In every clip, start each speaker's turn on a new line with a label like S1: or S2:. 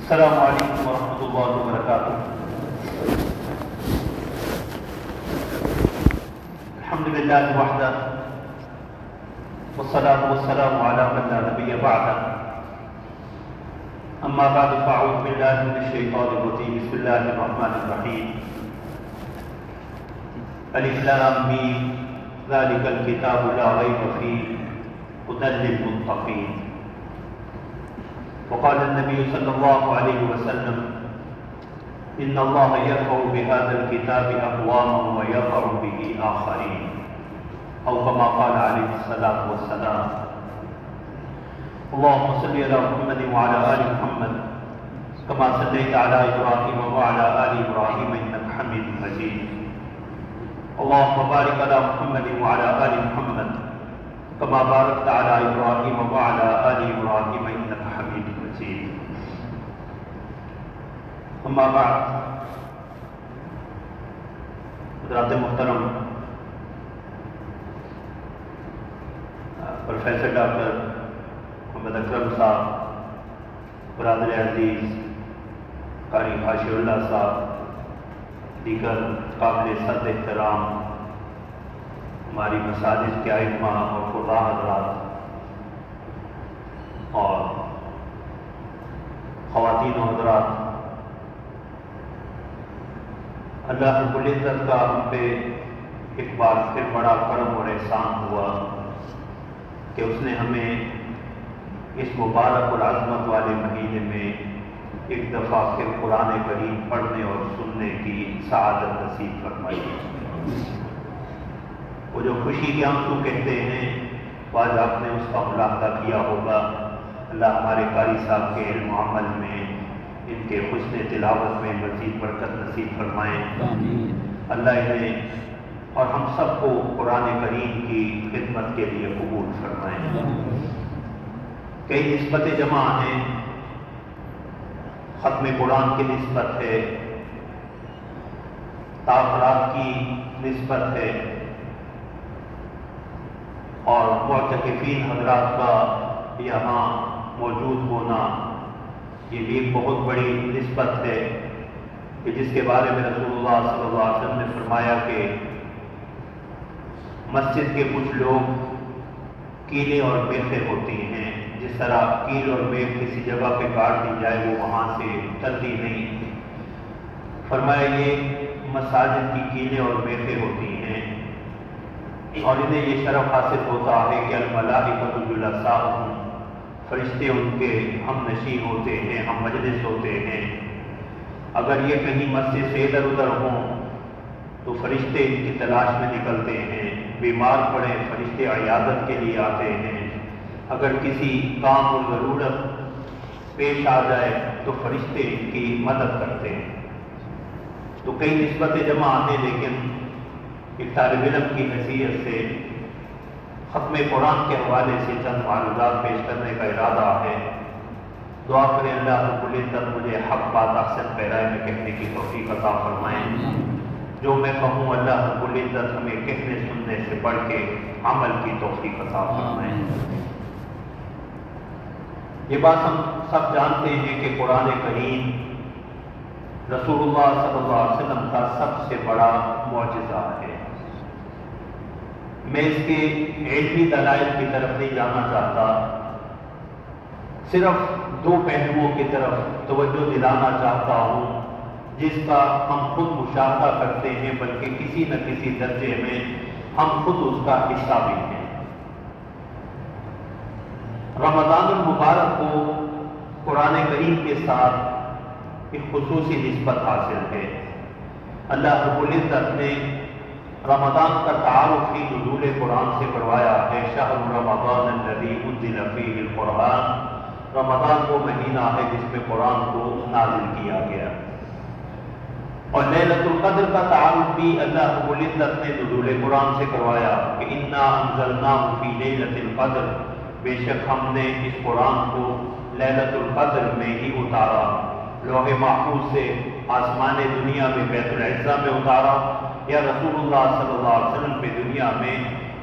S1: السلام علیکم ورحمۃ اللہ وبرکاتہ۔ الحمد للہ وحدہ والصلاة والسلام علی من لا نبی بعدہ، اما بعد فاعوذ باللہ من الشیطان الرجیم، بسم اللہ الرحمن الرحیم۔ الف لام میم ذلک الکتاب لا ریب فیہ ھدی للمتقین۔ وقال النبي صلى الله عليه وسلم إن الله يرفع بهذا الكتاب أقواما ويضع به آخرين، أو كما قال عليه الصلاة والسلام۔ اللهم صل على محمد وعلى آل محمد كما صليت على إبراهيم وعلى آل إبراهيم إنك حميد مجيد۔ اللهم بارك على محمد وعلى آل محمد كما باركت على إبراهيم وعلى آل إبراهيم إنك حميد مجيد۔ اما بعد، حضرات محترم، پروفیسر ڈاکٹر محمد اکرم صاحب، برادر عزیز قاری حاشی اللہ صاحب، دیگر قابل صد احترام ہماری مساجد کے ائمہ اور قراء حضرات، اور خواتین و حضرات، اللہ رب العزت کا ہم پہ ایک بار پھر بڑا کرم اور احسان ہوا کہ اس نے ہمیں اس مبارک اور عظمت والے مہینے میں ایک دفعہ پھر قرآن کریم پڑھنے اور سننے کی سعادت نصیب فرمائی۔ وہ جو خوشی کے آنسو کہتے ہیں، آج آپ نے اس کا ملاحظہ کیا ہوگا۔ اللہ ہمارے قاری صاحب کے علم و عمل میں، ان کے حسن تلاوت میں مزید برکت نصیب فرمائیں۔ اللہ انہیں اور ہم سب کو قرآن کریم کی خدمت کے لیے قبول فرمائیں۔ کئی نسبت جمع ہیں، ختم قرآن کی نسبت ہے، تاخرات کی نسبت ہے، اور معتکفین حضرات کا یہاں موجود ہونا، یہ بھی ایک بہت بڑی نسبت ہے کہ جس کے بارے میں رسول اللہ صلی اللہ علیہ وسلم نے فرمایا کہ مسجد کے کچھ لوگ کیلیں اور میخیں ہوتی ہیں، جس طرح کیل اور میخ کسی جگہ پہ کاٹ دی جائے وہ وہاں سے چلتی نہیں، فرمایا یہ مساجد کی کیلیں اور میخیں ہوتی ہیں، اور انہیں یہ شرف حاصل ہوتا ہے کہ الملائکۃ جلساؤہم، فرشتے ان کے ہم نشین ہوتے ہیں، ہم مجلس ہوتے ہیں۔ اگر یہ کہیں مسجد سے ادھر ادھر ہوں تو فرشتے ان کی تلاش میں نکلتے ہیں، بیمار پڑے فرشتے عیادت کے لیے آتے ہیں، اگر کسی کام اور ضرورت پیش آ جائے تو فرشتے ان کی مدد کرتے ہیں۔ تو کئی نسبت جمع ہیں، لیکن ایک طالب علم کی حیثیت سے ختم قرآن کے حوالے سے چند معلومات پیش کرنے کا ارادہ ہے۔ دعا کریں اللہ رب العزت مجھے حق بات احسن پیرائے میں کہنے کی توفیق عطا فرمائیں۔ جو میں کہوں اللہ رب العزت ہمیں کہنے سننے سے بڑھ کے عمل کی توفیق عطا فرمائیں۔ یہ بات ہم سب جانتے ہیں کہ قرآن کریم رسول اللہ صلی اللہ علیہ وسلم کا سب سے بڑا معجزہ ہے۔ میں اس کے علمی دلائل کی طرف نہیں جانا چاہتا، صرف دو پہلوؤں کی طرف توجہ دلانا چاہتا ہوں جس کا ہم خود مشاہدہ کرتے ہیں، بلکہ کسی نہ کسی درجے میں ہم خود اس کا حصہ بھی ہیں۔ رمضان المبارک کو قرآن کریم کے ساتھ ایک خصوصی نسبت حاصل ہے۔ اللہ رب العزت نے رمضان کا تعارف ہی نزول قرآن سے کروایا ہے۔ شہر رمضان الذی انزل فیہ القرآن، رمضان وہ مہینہ ہے جس میں قرآن کو نازل کیا گیا۔ اور لیلۃ القدر کا تعارف بھی اللہ رب العزت نے نزول قرآن سے کروایا کہ انا انزلناہ فی لیلۃ القدر، بے شک ہم نے اس قرآن کو لیلۃ القدر میں ہی اتارا، لوح محفوظ سے آسمان دنیا میں بیت العزہ میں اتارا، یا رسول اللہ صلی اللہ علیہ وسلم پہ دنیا میں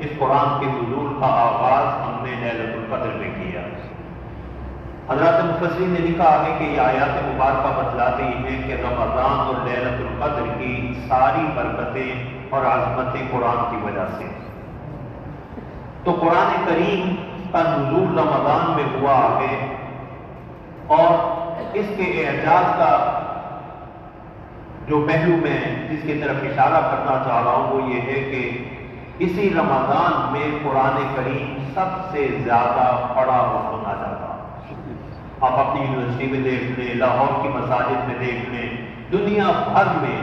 S1: اس قرآن کے نزول کا آغاز ہم نے لیلۃ القدر میں کیا۔ حضرات مفسرین نے لکھا ہے کہ یہ آیات مبارکہ بتلاتی ہیں کہ رمضان اور لیلۃ القدر کی ساری برکتیں اور عظمتیں قرآن کی وجہ سے۔ تو قرآن کریم کا نزول رمضان میں ہوا ہے، اور اس کے اعجاز کا جو پہلو میں جس کی طرف اشارہ کرنا چاہ رہا ہوں وہ یہ ہے کہ اسی رمضان میں قرآن کریم سب سے زیادہ پڑھا اور سنا جاتا۔ آپ اپنی یونیورسٹی میں دیکھ لیں، لاہور کی مساجد میں دیکھ لیں، دنیا بھر میں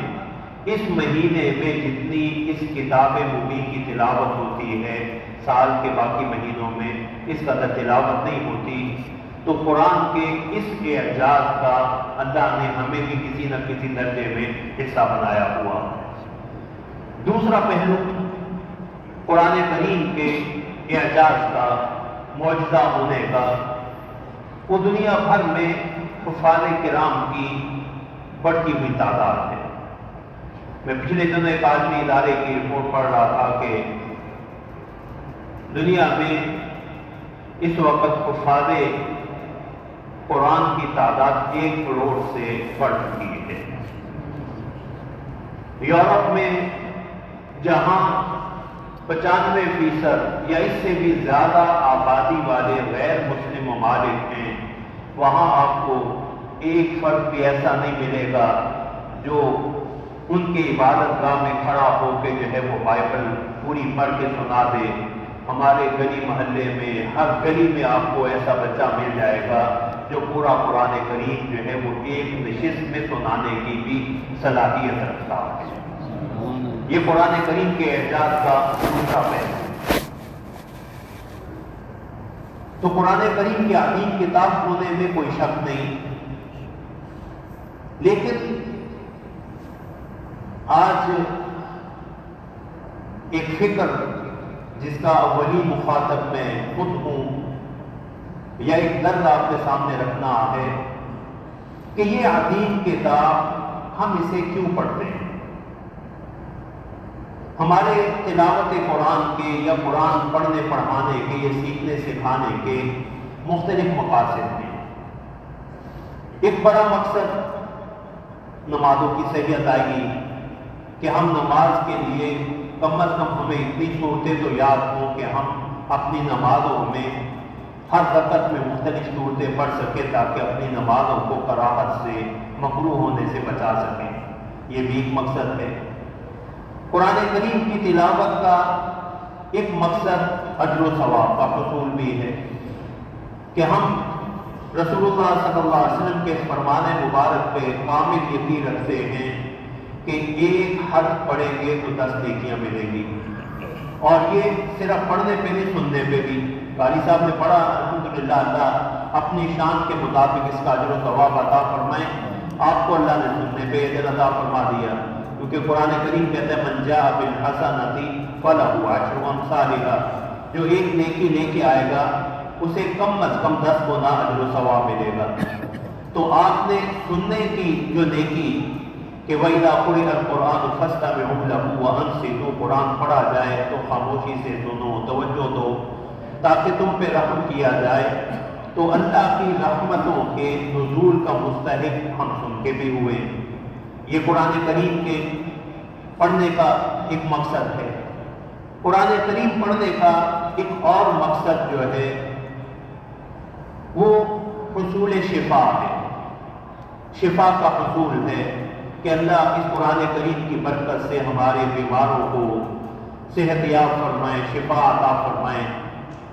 S1: اس مہینے میں جتنی اس کتاب مبین کی تلاوت ہوتی ہے، سال کے باقی مہینوں میں اس قدر تلاوت نہیں ہوتی۔ تو قرآن کے اس اعجاز کا اللہ نے ہمیں بھی کسی نہ کسی درجے میں حصہ بنایا ہوا۔ دوسرا پہلو قرآن کریم کے اعجاز کا، معجزہ ہونے کا، وہ دنیا بھر میں حفاظ کرام کی بڑھتی ہوئی تعداد ہے۔ میں پچھلے دنوں ایک عالمی ادارے کی رپورٹ پڑھ رہا تھا کہ دنیا میں اس وقت حفاظ قرآن کی تعداد 1 کروڑ سے بڑھ چکی ہے۔ یورپ میں جہاں 95% یا اس سے بھی زیادہ آبادی والے غیر مسلم ممالک ہیں، وہاں آپ کو ایک فرد بھی ایسا نہیں ملے گا جو ان کی عبادت گاہ میں کھڑا ہو کے جو ہے وہ بائبل پوری پڑھ کے سنا دے۔ ہمارے گلی محلے میں ہر گلی میں آپ کو ایسا بچہ مل جائے گا جو پورا قرآن کریم جو ہے وہ ایک نشست میں سنانے کی بھی صلاحیت رکھتا ہے۔ یہ قرآن کریم کے اعجاز کا دوسرا پہلو۔ تو قرآن کریم کی عظیم کتاب ہونے میں کوئی شک نہیں، لیکن آج ایک فکر جس کا اولی مخاطب میں خود ہوں، یا ایک درد آپ کے سامنے رکھنا ہے کہ یہ عظیم کتاب ہم اسے کیوں پڑھتے ہیں۔ ہمارے تلاوت قرآن کے یا قرآن پڑھنے پڑھانے کے یا سیکھنے سکھانے کے مختلف مقاصد ہیں۔ ایک بڑا مقصد نمازوں کی صحیح ادائیگی، کہ ہم نماز کے لیے کم از کم ہمیں اتنی صورتیں تو یاد ہوں کہ ہم اپنی نمازوں میں ہر رکعت میں مختلف صورتیں پڑھ سکیں تاکہ اپنی نمازوں کو کراہت سے، مکروہ ہونے سے بچا سکیں۔ یہ بھی ایک مقصد ہے۔ قرآن کریم کی تلاوت کا ایک مقصد اجر و ثواب کا حصول بھی ہے کہ ہم رسول اللہ صلی اللہ علیہ وسلم کے فرمان مبارک پہ کامل یقین رکھتے ہیں کہ ایک حرف پڑھیں گے تو 10 نیکیاں ملیں گی، اور یہ صرف پڑھنے پہ نہیں، سننے پہ بھی۔ قاری صاحب نے پڑھا، الحمدللہ اللہ اپنی شان کے مطابق اس کا اجر و ثواب عطا فرمائے۔ آپ کو اللہ نے سننے پہ اجر عطا فرما دیا، کیونکہ قرآن کریم کہتا ہے من جاء بالحسنۃ فلہ عشر امثالھا، جو ایک نیکی لے کے آئے گا اسے کم از کم 10 گنا اجر و ثواب ملے گا۔ تو آپ نے سننے کی جو نیکی کہ وَإِذَا قُرِئَ الْقُرْآنُ فَاسْتَمِعُوا لَهُ وَأَنصِتُوا، قرآن پڑھا جائے تو خاموشی سے سنو، توجہ دو تاکہ تم پہ رحم کیا جائے۔ تو اللہ کی رحمتوں کے نزول کا مستحق ہم سن کے بھی ہوئے۔ یہ قرآن کریم کے پڑھنے کا ایک مقصد ہے۔ قرآن کریم پڑھنے کا ایک اور مقصد جو ہے وہ حصول شفا ہے، شفا کا حصول ہے کہ اللہ اس قرآن کریم کی برکت سے ہمارے بیماروں کو صحت یاب فرمائے، شفا عطا فرمائے۔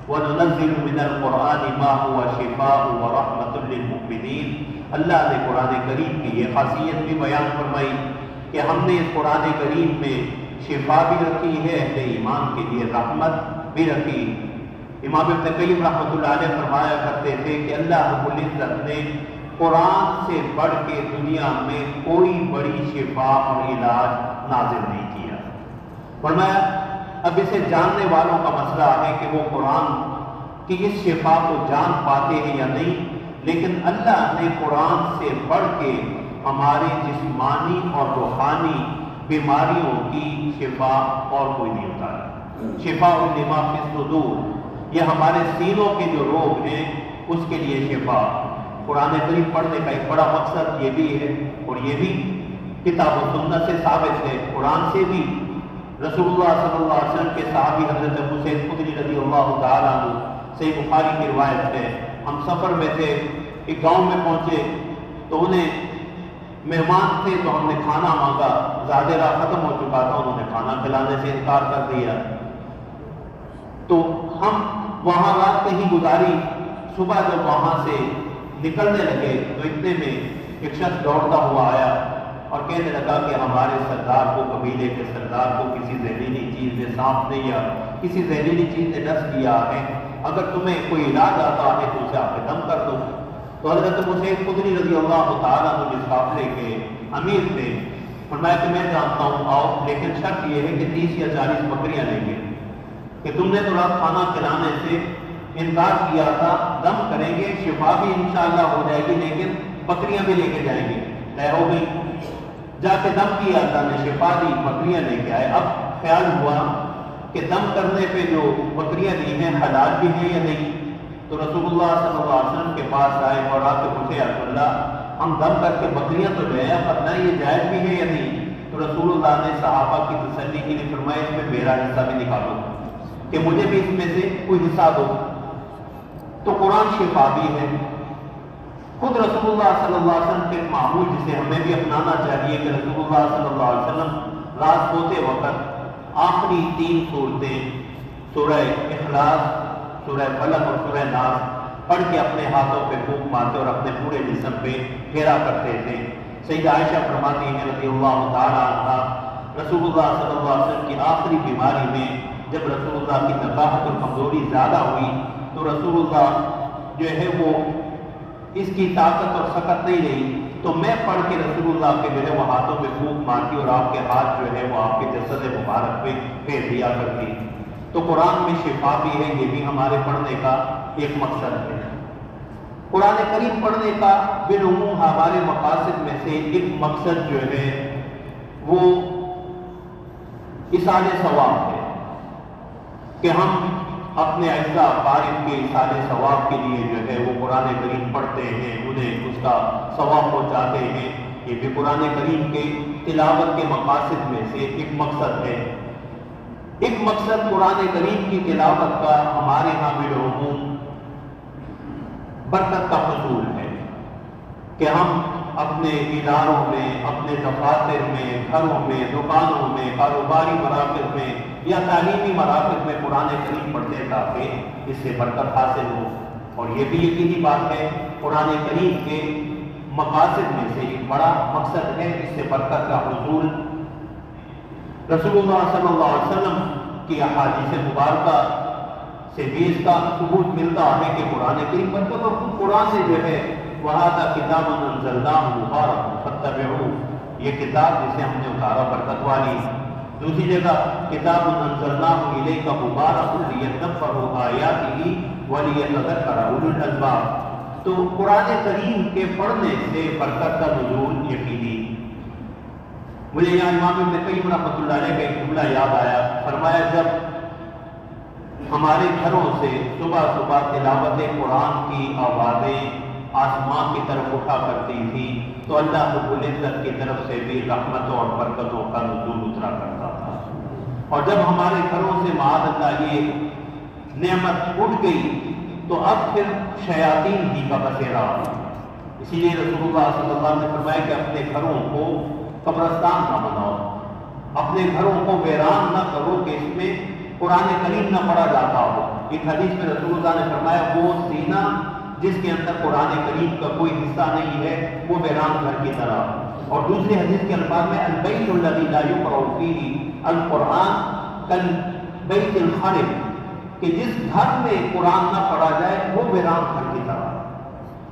S1: وَنُنَزِّلُ مِنَ الْقُرْآنِ مَا هُوَ شِفَاءٌ وَرَحْمَةٌ لِّلْمُؤْمِنِينَ۔ اللہ نے قرآن کریم کی یہ خاصیت بھی بیان فرمائی کہ ہم نے اس قرآن کریم میں شفا بھی رکھی ہے، اہل ایمان کے لیے رحمت بھی رکھی۔ امام ابن قیم رحمۃ اللہ علیہ فرمایا کرتے تھے کہ اللہ رب العزت نے قرآن سے بڑھ کے دنیا میں کوئی بڑی شفا اور علاج نازل نہیں کیا۔ فرمایا اب اسے جاننے والوں کا مسئلہ ہے کہ وہ قرآن کی اس شفا کو جان پاتے ہیں یا نہیں، لیکن اللہ نے قرآن سے بڑھ کے ہماری جسمانی اور روحانی بیماریوں کی شفا اور کوئی نہیں ہوتا ہے۔ شفاء لما فی الصدور، یہ ہمارے سینوں کے جو روگ ہیں اس کے لیے شفا۔ قرآن کریم پڑھنے کا ایک بڑا مقصد یہ بھی ہے، اور یہ بھی کتاب و سنت سے ثابت ہے، قرآن سے بھی۔ رسول اللہ صلی اللہ علیہ وسلم کے صحابی حضرت ابو سعید خدری رضی اللہ تعالیٰ عنہ، صحیح بخاری کی روایت ہے، ہم سفر میں تھے، ایک گاؤں میں پہنچے تو انہیں مہمان تھے تو ہم نے کھانا مانگا، زیادہ راہ ختم ہو چکا تھا، انہوں نے کھانا کھلانے سے انکار کر دیا۔ تو ہم وہاں رات کہیں گزاری، صبح جب وہاں سے نکلنے لگے تو اتنے میں ایک شخص دوڑتا ہوا آیا اور کہنے لگا کہ ہمارے سردار کو، قبیلے کے سردار کو کسی زہریلی چیز نے، سانپ نے یا کسی زہریلی چیز نے ڈس کیا ہے، اگر تمہیں کوئی علاج آتا ہے تو اسے آپ کے دم کر دو۔ تو حضرت ابو سعید خدری رضی اللہ تعالیٰ عنہ جس قافلے کے امیر تھے، فرمایا کہ میں جانتا ہوں، آؤ، لیکن شرط یہ ہے کہ 30 یا 40 بکریاں لیں گے، کہ تم نے تو رات کھانا کھلانے سے انکار کیا تھا، دم کریں گے، شفا بھی انشاءاللہ ہو جائے گی، لیکن بکریاں بھی لے کے جائیں گے۔ طے ہو گئی، جا کے دم کیا، اللہ نے شفا دی، بکریاں لے کے آئے۔ اب خیال ہوا کہ دم کرنے پہ جو بکریاں دی ہیں حلال بھی ہیں یا نہیں، تو رسول اللہ صلی اللہ علیہ وسلم کے پاس آئے اور آ کے پوچھے، یا رسول اللہ، ہم دم کر کے بکریاں تو لے آئے، پتہ یہ جائز بھی ہے یا نہیں؟ تو رسول اللہ نے صحابہ کی تسلی کے لیے فرمایا، اس میں میرا حصہ بھی نکالو، کہ مجھے بھی اس میں سے کوئی حصہ دو۔ تو قرآن شفا بھی ہے۔ خود رسول اللہ صلی اللہ علیہ وسلم کے معمول جسے ہمیں بھی اپنانا چاہیے کہ رسول اللہ صلی اللہ علیہ وسلم رات سوتے وقت آخری 3 صورتیں، سورہ اخلاص، سورہ فلق اور سورہ ناس پڑھ کے اپنے ہاتھوں پہ پھونک مارتے اور اپنے پورے جسم پہ پھیرا کرتے تھے۔ سیدہ عائشہ فرماتی ہیں رضی اللہ تعالیٰ عنہا، رسول اللہ صلی اللہ علیہ وسلم کی آخری بیماری میں جب رسول اللہ کی نقاہت اور کمزوری زیادہ ہوئی تو رسول اللہ جو ہے وہ اس کی طاقت اور سکت نہیں رہی، تو میں پڑھ کے رسول اللہ کے جو ہے وہ ہاتھوں پہ پھونک مارتی اور آپ کے ہاتھ جو ہے وہ آپ کے جسد مبارک پہ پھیر دیا کرتی۔ تو قرآن میں شفا بھی ہے، یہ بھی ہمارے پڑھنے کا ایک مقصد ہے۔ قرآن کریم پڑھنے کا بالعموم ہمارے مقاصد میں سے ایک مقصد جو ہے وہ ایصال ثواب ہے، کہ ہم اپنے اعزا قارئ کے ایصال ثواب کے لیے جو ہے وہ قرآن کریم پڑھتے ہیں، انہیں اس کا ثواب پہنچاتے ہیں۔ یہ بھی قرآن کریم کے تلاوت کے مقاصد میں سے ایک مقصد ہے۔ ایک مقصد قرآن کریم کی تلاوت کا ہمارے ہاں بالعموم برکت کا حصول ہے، کہ ہم اپنے اداروں میں، اپنے دفاتر میں، گھروں میں، دکانوں میں، کاروباری مراکز میں یا تعلیمی مراکز میں قرآن کریم پڑھتے ہیں تاکہ اس سے برکت حاصل ہو۔ اور یہ بھی یقینی بات ہے، قرآن کریم کے مقاصد میں سے ایک بڑا مقصد ہے اس سے برکت کا حصول۔ رسول اللہ صلی اللہ علیہ وسلم کی احادیث مبارکہ سے بھی اس کا ثبوت ملتا ہے کہ قرآن کریم برکت، اور خود قرآن سے جو ہے وَهَذَا كِتَابٌ أَنزَلْنَاهُ مُبَارَكٌ فَاتَّبِعُوهُ، یہ کتاب جسے ہم نے اتارا برکت والی۔ دوسری جگہ کتاب أنزلناه إليك مبارك ليدبروا آياته وليتذكر أولو الألباب۔ تو قرآن کریم کے پڑھنے سے برکت کا نزول یقینی۔ مجھے یہاں امام ابن قیم رحمۃ اللہ علیہ کا ایک جملہ یاد آیا، فرمایا جب ہمارے گھروں سے صبح صبح تلاوت قرآن کی آوازیں آسمان کی طرف اٹھا کرتی تھی تو اللہ رب العزت کی طرف سے بھی رحمتوں اور برکتوں کا نزول اترا کرتا تھا۔ اور جب ہمارے گھروں سے معاذ اللہ یہ نعمت اٹھ گئی تو اب پھر شیاطین ہی کا بسیرا۔ اسی لیے رسول اللہ صلی اللہ علیہ وسلم نے فرمایا کہ اپنے گھروں کو قبرستان نہ بناؤ، اپنے گھروں کو ویران نہ کرو کہ اس میں قرآن کریم نہ پڑھا جاتا ہو۔ ایک حدیث میں رسول اللہ نے فرمایا وہ سینہ جس کے اندر قرآن کریم کا کوئی حصہ نہیں ہے وہ ویران گھر کی طرح۔ اور دوسری حدیث کے الفاظ میں البیت الذی لا یقرأ فیہ القرآن کالبیت الخرب، کہ جس گھر میں قرآن نہ پڑھا جائے وہ ویران گھر کی طرح۔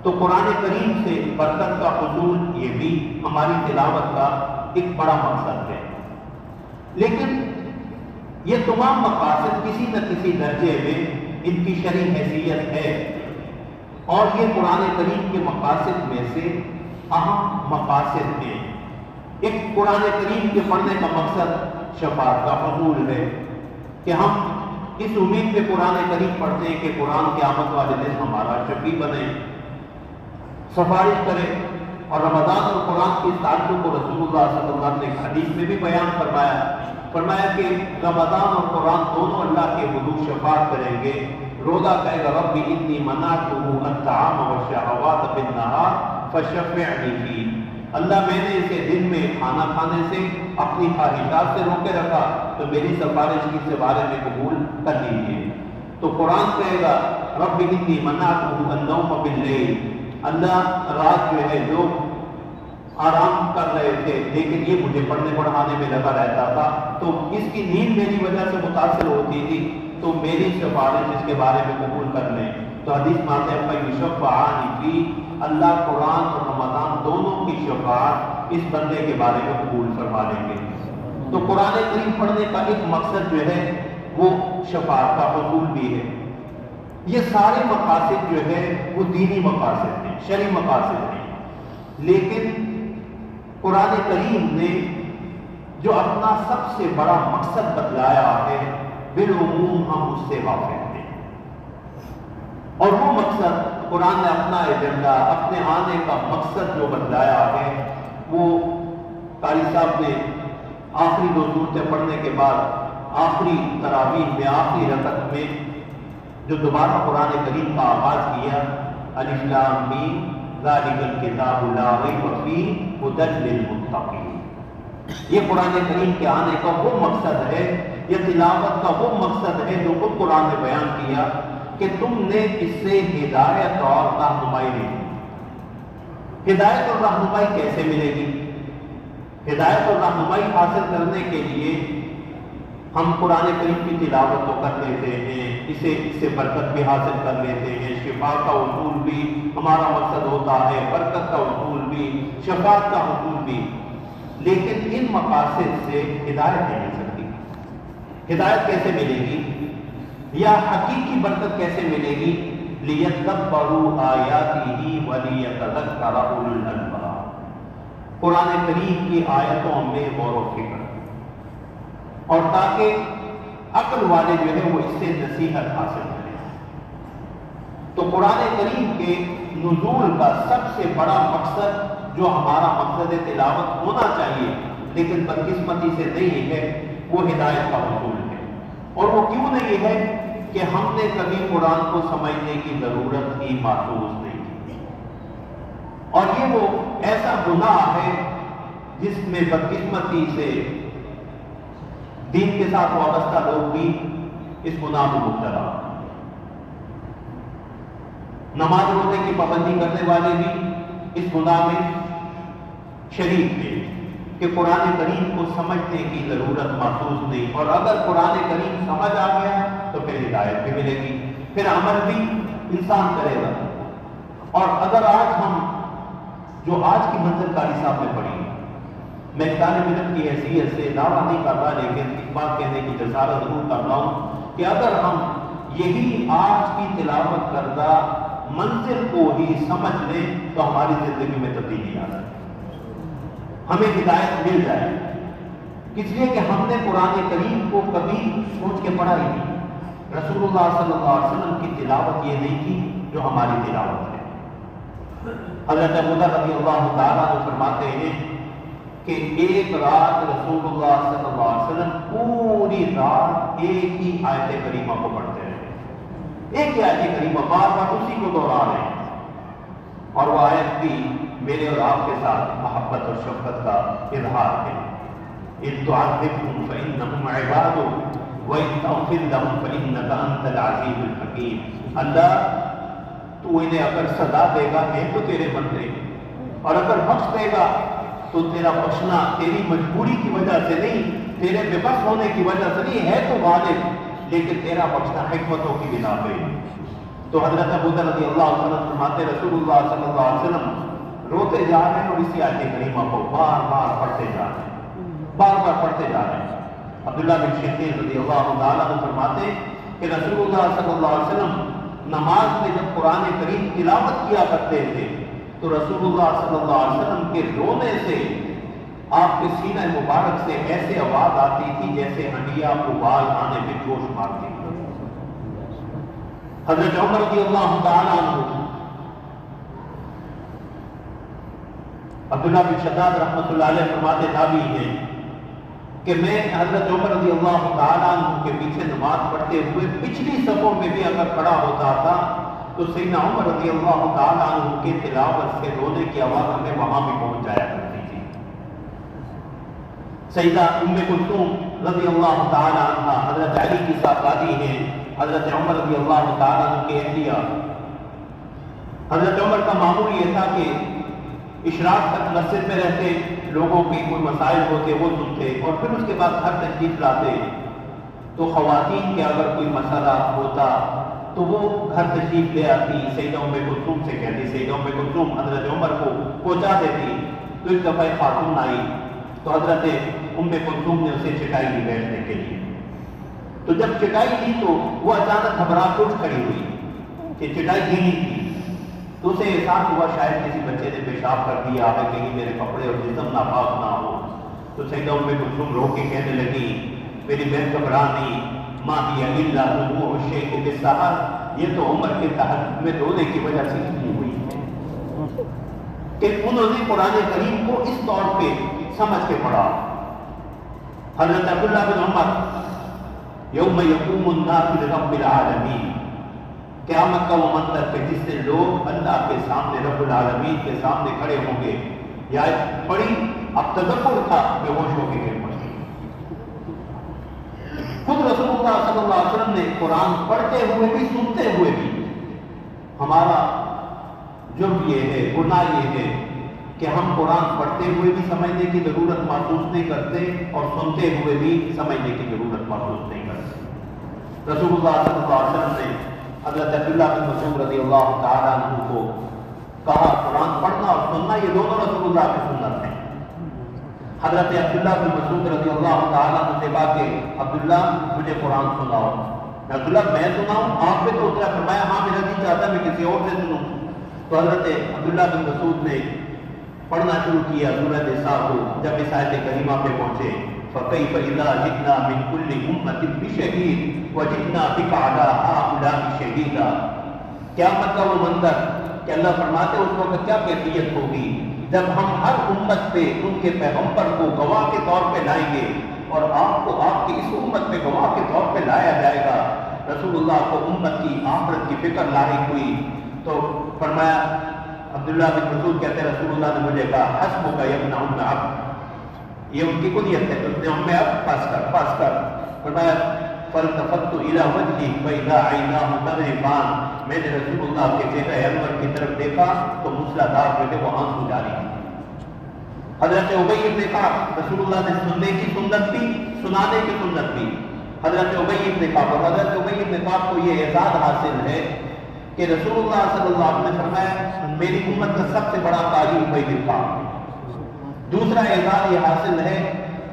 S1: تو قرآن کریم سے برکت کا حصول یہ بھی ہماری تلاوت کا ایک بڑا مقصد ہے۔ لیکن یہ تمام مقاصد کسی نہ کسی درجے میں ان کی شرعی حیثیت ہے، اور یہ قرآن کریم کے مقاصد میں سے اہم مقاصد ہیں۔ ایک قرآن کریم کے پڑھنے کا مقصد شفاعت کا حصول ہے، کہ ہم اس امید پہ قرآن کریم پڑھتے ہیں کہ قرآن قیامت والے دن ہمارا شفیع بنے، سفارش کرے۔ اور رمضان اور قرآن کے اس تعلق کو رسول اللہ صلی اللہ علیہ وسلم نے حدیث میں بھی بیان فرمایا کہ رمضان اور قرآن دونوں اللہ کے حضور شفاعت کریں گے۔ روزہ کہے گا رب انی منعتہ الطعام والشہوات بالنہار فشفعنی فیہ، اللہ میں نے اسے دن میں کھانا کھانے سے اپنی خواہشات سے روکے رکھا تو میری سفارش کی اس بارے میں قبول کر لیجیے۔ تو قرآن کہے گا رب انی منعتہ النوم باللیل، اللہ رات جو ہے لوگ آرام کر رہے تھے لیکن یہ مجھے پڑھنے پڑھانے میں لگا رہتا تھا تو اس کی نیند میری وجہ سے متاثر ہوتی تھی، تو میری سفارش اس کے بارے میں قبول کر لیں۔ تو حدیث مانتے ہیں فیشفعان فی، اللہ قرآن اور رمضان دونوں کی شفاعت اس بندے کے بارے میں قبول فرما لیں گے۔ تو قرآن کریم پڑھنے کا ایک مقصد جو ہے وہ شفاعت کا حصول بھی ہے۔ یہ سارے مقاصد جو ہے وہ دینی مقاصد ہیں، شرعی مقاصد ہیں، لیکن قرآن کریم نے جو اپنا سب سے بڑا مقصد بتلایا ہے بالعموم ہم اس سے واقف ہیں، اور وہ مقصد قرآن نے اپنا ایجنڈا، اپنے آنے کا مقصد جو بتلایا ہے وہ قاری صاحب نے آخری 2 سورتیں پڑھنے کے بعد آخری تراویح میں آخری رکعت میں جو دوبارہ قرآن کریم کا آغاز کیا، الف لام میم ذالک الکتاب لا ریب فیہ ھدی للمتقین، یہ قرآن کریم کے آنے کا وہ مقصد ہے، یہ تلاوت کا وہ مقصد ہے جو خود قرآن نے بیان کیا کہ تم نے اس سے ہدایت اور رہنمائی لی۔ ہدایت اور رہنمائی کیسے ملے گی؟ ہدایت اور رہنمائی حاصل کرنے کے لیے ہم قرآن کریم کی تلاوت تو کر لیتے ہیں، اس سے برکت بھی حاصل کر لیتے ہیں، شفا کا حصول بھی ہمارا مقصد ہوتا ہے، برکت کا حصول بھی، شفاعت کا حصول بھی، لیکن ان مقاصد سے ہدایت نہیں مل سکتی۔ ہدایت کیسے ملے گی یا حقیقی برکت کیسے ملے گی؟ لِيَدَّبَّرُوا آیَاتِهِ وَلِيَتَذَكَّرَ أُولُو الْأَلْبَابِ، قرآن کریم کی آیتوں میں غور و فکر، اور تاکہ عقل والے جو ہے وہ اس سے نصیحت حاصل کریں۔ تو قرآن کریم کے نزول کا سب سے بڑا مقصد جو ہمارا مقصد تلاوت ہونا چاہیے لیکن بدقسمتی سے نہیں ہے، وہ ہدایت کا حصول ہے۔ اور وہ کیوں نہیں ہے کہ ہم نے کبھی قرآن کو سمجھنے کی ضرورت ہی محسوس نہیں کی، اور یہ وہ ایسا گناہ ہے جس میں بدقسمتی سے دین کے ساتھ وابستہ لوگ بھی اس گناہ میں مبتلا، نماز روزے کی پابندی کرنے والے بھی اس گناہ میں شریک ہیں کہ قرآن کریم کو سمجھنے کی ضرورت محسوس نہیں، اور اگر قرآن کریم سمجھ آ گیا تو پھر ہدایت بھی ملے گی، پھر عمل بھی انسان کرے گا۔ اور اگر آج ہم جو آج کی منزل قاری صاحب نے پڑھی، میں طالب علم کی حیثیت سے دعویٰ نہیں کر رہا لیکن ایک بات کہنے کی جسارت ضرور کر رہا ہوں کہ اگر ہم یہی آج کی تلاوت کردہ منزل کو ہی سمجھ لیں تو ہماری زندگی میں تبدیلی آ جائے، ہمیں ہدایت مل جائے، اس لیے کہ ہم نے قرآن کریم کو کبھی سوچ کے پڑھا ہی نہیں۔ رسول اللہ صلی اللہ علیہ وسلم کی تلاوت یہ نہیں تھی جو ہماری تلاوت ہے۔ حضرت ابو ذر رضی اللہ تعالیٰ عنہ فرماتے ہیں کہ ایک رات رسول اللہ صلی اللہ علیہ وسلم پوری رات ایک ہی آیت کریمہ کو پڑھتے رہے، ایک ہی آیت کریمہ بار بار اسی کو دوہرا رہے ہیں، اور وہ آیت بھی میرے اور آپ کے ساتھ محبت اور شفقت کا اظہار ہے۔ إِن تُعَذِّبْهُمْ فَإِنَّهُمْ عِبَادُكَ وَإِن تَغْفِرْ لَهُمْ فَإِنَّكَ أَنْتَ الْعَزِيزُ الْحَكِيمُ، اللہ تو انہیں اگر سزا دے گا ہیں تو تیرے بندے، اور اگر بخش دے گا تو تیرا بخشنا تیری مجبوری کی وجہ سے نہیں، تیرے بے بس ہونے کی وجہ سے نہیں ہے، تو غالب لیکن تیرا بخشنا حکمتوں کی بنا پہ۔ تو حضرت ابو ذر رضی اللہ عنہ فرماتے رسول اللہ صلی اللہ علیہ وسلم روتے جا رہے ہیں اور اسی آیت کریمہ کو بار بار پڑھتے جا رہے ہیں، بار بار پڑھتے جا رہے ہیں۔ عبداللہ بن شقیق رضی اللہ تعالیٰ عنہ فرماتے کہ رسول اللہ صلی اللہ علیہ وسلم نماز میں جب قرآن کریم تلاوت کیا کرتے تھے تو رسول اللہ صلی اللہ علیہ وسلم کے رونے سے آپ کے سینہ مبارک سے ایسے آواز آتی تھی جیسے ہنڈیا ابال آنے میں جوش مارتی، حضرت عمر رضی اللہ تعالیٰ عنہ عبداللہ بن شداد رحمۃ اللہ علیہ فرماتے تابعی ہیں کہ میں حضرت عمر رضی اللہ تعالیٰ عنہ کے پیچھے نماز پڑھتے ہوئے پچھلی صفوں میں بھی اگر کھڑا ہوتا تھا تو سیدنا عمر رضی اللہ تعالیٰ عنہ کے تلاوت سے رونے کی آواز ہمیں وہاں بھی پہنچ جایا کرتی تھی۔ سیدہ ام کلثوم رضی اللہ تعالیٰ عنہ حضرت علی کی صاحبزادی ہیں، حضرت عمر رضی اللہ تعالیٰ عنہ کے اہلیہ۔ حضرت عمر کا معمول یہ تھا کہ اشراق تک مسجد میں رہتے، لوگوں کے کوئی مسائل ہوتے وہ سنتے اور پھر اس کے بعد گھر تشریف لاتے، تو خواتین کے اگر کوئی مسئلہ ہوتا تو وہ گھر تشریف لے آتی، سیدہ ام کلثوم سے کہتی، سیدہ ام کلثوم حضرت عمر کو پہنچا دیتی۔ تو ایک دفعہ خاتون آئی تو حضرت ام کلثوم نے اسے چٹائی دی بیٹھنے کے لیے، تو جب چٹائی دی تو وہ اچانک گھبرا کے اٹھ کھڑی ہوئی کہ چٹائی گھینی تھی، تو اسے احساس ہوا شاید کسی بچے نے پیشاب کر دیا ہے، کہیں میرے کپڑے اور جسم ناپاک نہ ہو۔ تو سیدہ ام کلثوم رو کے کہنے لگی، میری بہن گھبرا نہیں، ما ہی الا دموع الشیخ بالسحر، یہ تو عمر کے تحت میں رونے کی وجہ سے ہوئی ہے کہ انہوں نے قرآن کریم کو اس طور پہ سمجھ کے پڑھا۔ حضرت عبداللہ بن عمر یوم یقوم الناس لرب العالمین، قیامت کا وہ منظر کہ جس سے لوگ اللہ کے سامنے رب العالمین کے سامنے کھڑے ہوں گے، یا پڑھی اب تدبر تھا بے ہوش ہو کے گر پڑی۔ خود رسول اللہ صلی اللہ علیہ وسلم نے قرآن پڑھتے ہوئے بھی سنتے ہوئے بھی، ہمارا جرم یہ ہے، گناہ یہ ہے کہ ہم قرآن پڑھتے ہوئے بھی سمجھنے کی ضرورت محسوس نہیں کرتے اور سنتے ہوئے بھی سمجھنے کی ضرورت محسوس نہیں کرتے۔ رسول اللہ صلی اللہ علیہ وسلم نے حضرت عبداللہ بن مسعود رضی اللہ تعالیٰ عنہ کو کہا قرآن پڑھنا اور سننا یہ دونوں رسول اللہ کی سنت ہیں۔ حضرت عبداللہ بن مسعود رضی اللہ تعالیٰ عنہ سے کہا کہ عبداللہ مجھے قرآن سناؤ۔ عبداللہ میں سناؤں؟ آپ پہ تو اترا، فرمایا ہاں میرا جی چاہتا میں کسی اور سے سنوں۔ تو حضرت عبداللہ بن مسعود نے پڑھنا شروع کیا سورہ نساء کو۔ جب اس آیت کریمہ پہ پہنچے فَكَيْفَ إِذَا جِئْنَا مِنْ كُلِّ أُمَّةٍ بِشَهِيدٍ وَجِئْنَا بِكَ عَلَىٰ هَٰؤُلَاءِ شَهِيدًا، قیامت کا وہ منظر کہ اللہ فرماتے اس وقت کیا کیفیت ہوگی جب ہم ہر امت پہ ان کے پیغمبر کو گواہ کے طور پہ لائیں گے اور آپ کو آپ کی اس امت پہ گواہ کے طور پہ لایا جائے گا۔ رسول اللہ کو امت کی آخرت کی فکر لاحق ہوئی تو فرمایا، عبداللہ بن مسعود کہتے ہیں رسول اللہ نے مجھے کہا حسبک یا ابن ام عبد، یہ ان کی کنیت ہے، اس نے ام عبد پاس کر فرمایا فالتفت الى وجهه فاذا عیناه تذرفان، میں نے رسول اللہ کے چہرے انور کی طرف دیکھا تو موسلادھار میرے وہ آنسو جاری تھے۔ حضرت ابی بن کعب، رسول اللہ نے سننے کی سنت بھی سنانے کی سنت بھی، حضرت ابی بن کعب، اور حضرت ابی بن کعب کو یہ اعزاز حاصل ہے کہ رسول اللہ صلی اللہ علیہ وسلم نے فرمایا میری امت کا سب سے بڑا قاری ابی بن کعب۔ دوسرا اعزاز یہ حاصل ہے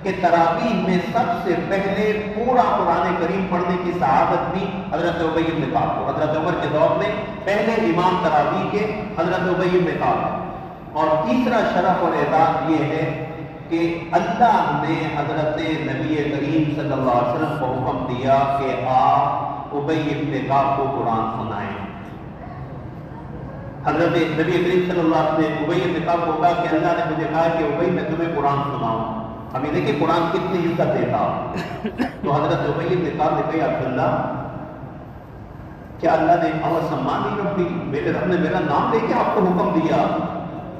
S1: کہ تراویح میں سب سے پہلے پورا قرآن کریم پڑھنے کی سعادت بھی حضرت ابی بن کعب کو، حضرت عمر کے دور میں پہلے امام تراویح کے حضرت ابی بن کعب۔ اور تیسرا شرف اور اعزاز یہ ہے کہ اللہ نے حضرت نبی کریم صلی اللہ علیہ وسلم کو حکم دیا کہ آپ ابی بن کعب کو قرآن سنائیں۔ حضرت نبی کریم صلی اللہ علیہ وسلم نے ابی بن کعب کو کہا کہ اللہ نے مجھے کہا کہ ابی میں تمہیں قرآن سناؤں۔ ابھی دیکھیں قرآن کتنی عزت دیتا۔ تو حضرت ابی بن کعب نے کہا عبداللہ کیا اللہ نے اور سمانی ربی، میرے رب نے میرا نام لے کے آپ کو حکم دیا؟